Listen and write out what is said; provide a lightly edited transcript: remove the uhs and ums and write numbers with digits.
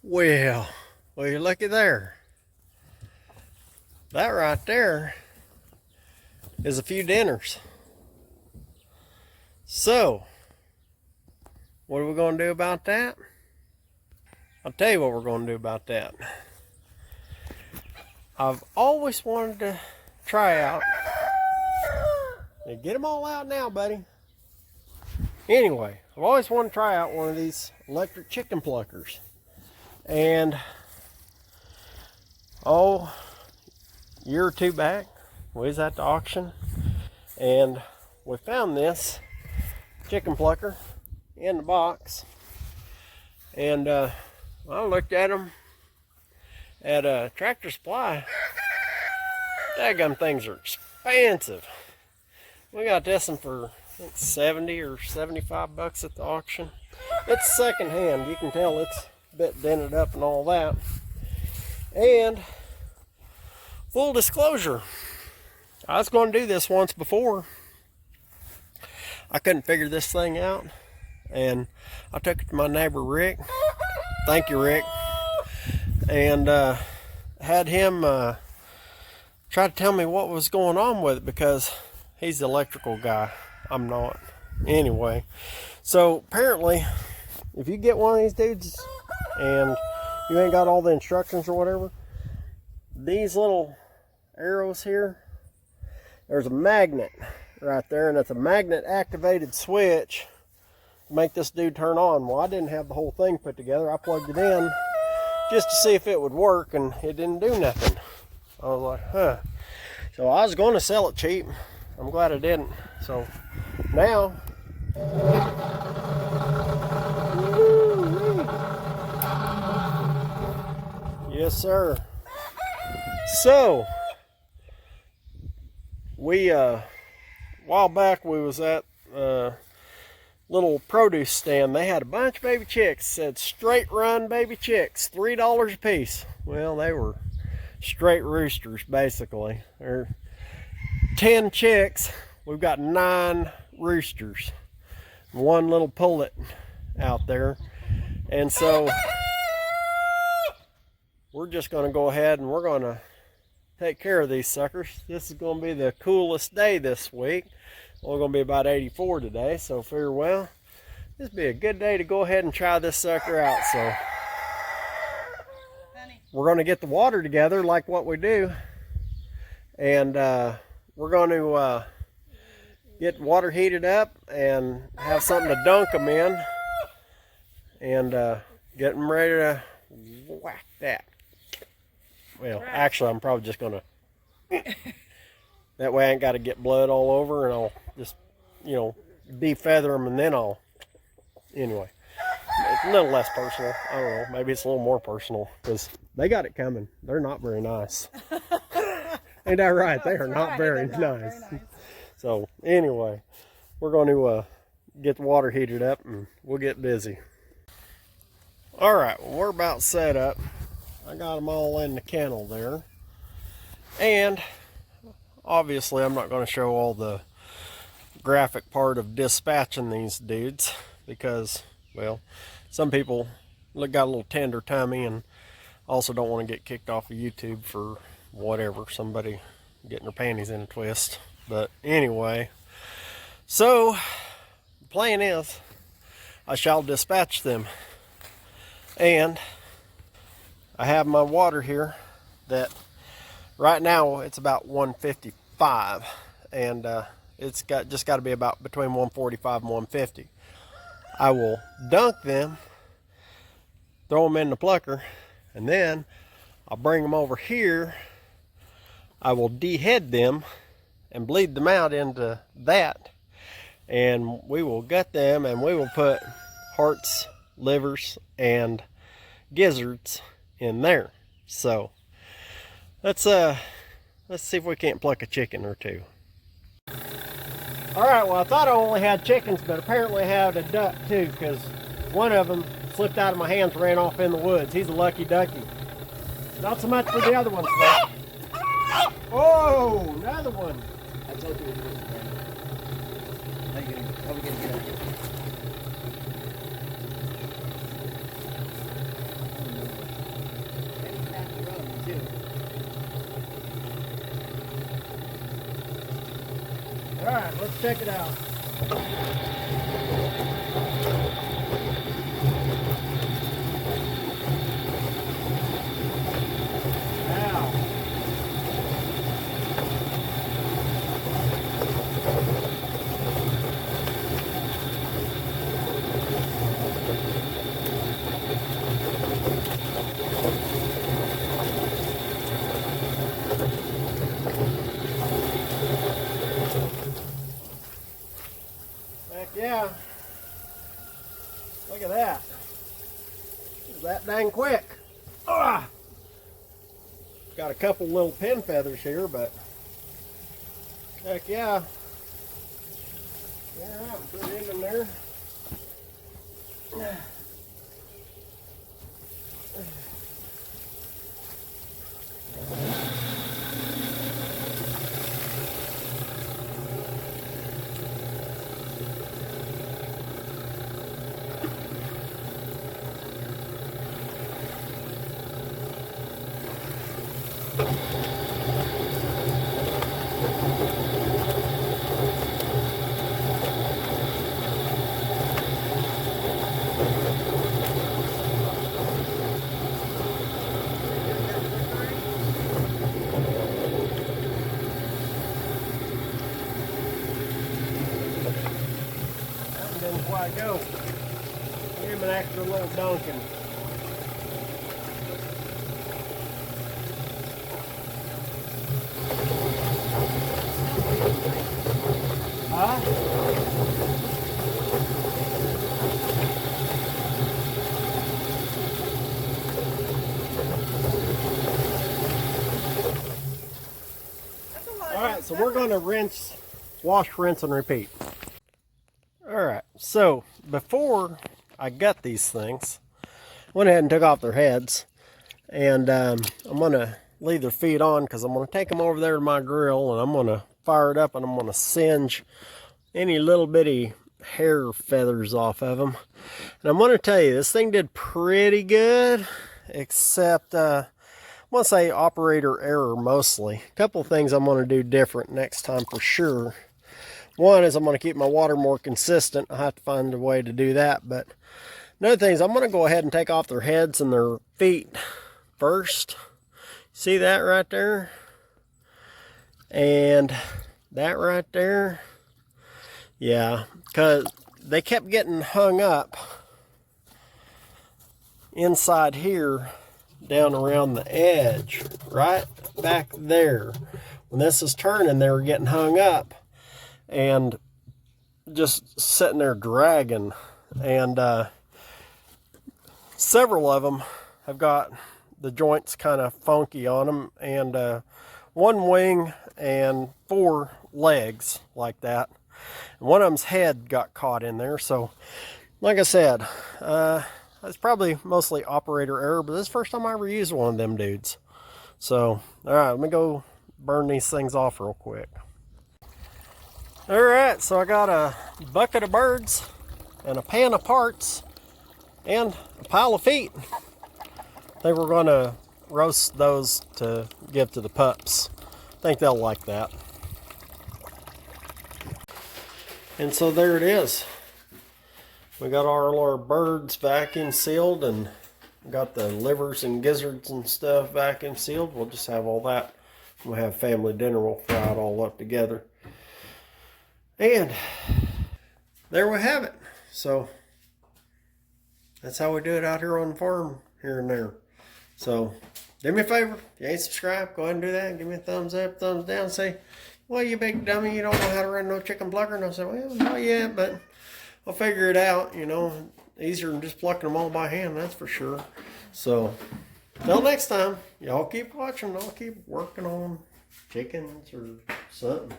Well, you looky there. That right there is a few dinners. So, what are we going to do about that? I'll tell you what we're going to do about that. I've always wanted to try out. Get them all out now, buddy. Anyway, I've always wanted to try out one of these electric chicken pluckers. And, a year or two back, we was at the auction. And we found this chicken plucker in the box. And I looked at them at a Tractor Supply. Daggum things are expensive. We got this one for I think 70 or 75 bucks at the auction. It's second hand. You can tell it's a bit dented up and all that. And full disclosure, I was going to do this once before. I couldn't figure this thing out, and I took it to my neighbor Rick. Thank you, Rick. And had him try to tell me what was going on with it, because he's the electrical guy. I'm not. Anyway, so apparently, if you get one of these dudes and you ain't got all the instructions or whatever, these little arrows here, there's a magnet right there, and it's a magnet activated switch to make this dude turn on. Well, I didn't have the whole thing put together. I plugged it in just to see if it would work, and it didn't do nothing. I was like, huh. So I was going to sell it cheap. I'm glad I didn't. So now, yes sir. So we a while back we was at a little produce stand. They had a bunch of baby chicks. Said straight run baby chicks, $3 a piece. Well, they were straight roosters basically. They're 10 chicks. We've got 9 roosters, one little pullet out there. And so we're just going to go ahead and we're going to take care of these suckers. This is going to be the coolest day this week. We're going to be about 84 today, so figure, well, this would be a good day to go ahead and try this sucker out. So we're going to get the water together like what we do, and we're going to get water heated up and have something to dunk them in, and get them ready to whack that. Well, actually, I'm probably just going to, that way I ain't got to get blood all over, and I'll just, defeather them, and then I'll, anyway. It's a little less personal. I don't know. Maybe it's a little more personal, because they got it coming. They're not very nice. Ain't that right? They are not very nice. So, anyway, we're going to get the water heated up, and we'll get busy. Alright, well, we're about set up. I got them all in the kennel there. And, obviously, I'm not going to show all the graphic part of dispatching these dudes, because, well, some people got a little tender tummy and also don't want to get kicked off of YouTube for whatever, somebody getting their panties in a twist. But anyway, so the plan is I shall dispatch them, and I have my water here that right now it's about 155, and it's just got to be about between 145 and 150. I will dunk them, throw them in the plucker, and then I'll bring them over here. I will dehead them and bleed them out into that, and we will gut them, and we will put hearts, livers, and gizzards in there. So let's see if we can't pluck a chicken or two. Alright, well, I thought I only had chickens, but apparently I had a duck too, because one of them slipped out of my hands and ran off in the woods. He's a lucky ducky. Not so much for the other ones, though. Oh, another one. I told you it was how are we gonna get out of here? Alright, let's check it out. Heck yeah. Look at that. It's that dang quick. Ah! Got a couple little pin feathers here, but heck yeah. Alright, put it in there. Didn't quite go. Give him an extra little dunking. Huh? Alright, so we're going to rinse, wash, rinse, and repeat. Alright, so before I gut these things, I went ahead and took off their heads. And I'm going to leave their feet on because I'm going to take them over there to my grill and I'm going to fire it up and I'm going to singe any little bitty hair feathers off of them. And I'm going to tell you, this thing did pretty good, except I want to say operator error mostly. A couple of things I'm going to do different next time for sure. One is I'm going to keep my water more consistent. I'll have to find a way to do that. But another thing is I'm going to go ahead and take off their heads and their feet first. See that right there? And that right there? Yeah, because they kept getting hung up inside here down around the edge, right back there. When this is turning, they were getting hung up and just sitting there dragging. And several of them have got the joints kind of funky on them, and one wing and 4 legs like that. And one of them's head got caught in there. So like I said, it's probably mostly operator error, but this is the first time I ever used one of them dudes. So all right, let me go burn these things off real quick. All right, so I got a bucket of birds and a pan of parts and a pile of feet. They were going to roast those to give to the pups. I think they'll like that. And so there it is. We got all our birds vacuum sealed and got the livers and gizzards and stuff vacuum sealed. We'll just have all that. We'll have family dinner. We'll fry it all up together. And there we have it. So that's how we do it out here on the farm here and there. So do me a favor, if you ain't subscribed, go ahead and do that. Give me a thumbs up, thumbs down. Say, well, you big dummy, you don't know how to run no chicken plucker. And I'll say, well, not yet, but I'll figure it out. You know, easier than just plucking them all by hand, that's for sure. So till next time, y'all keep watching. I'll keep working on chickens or something.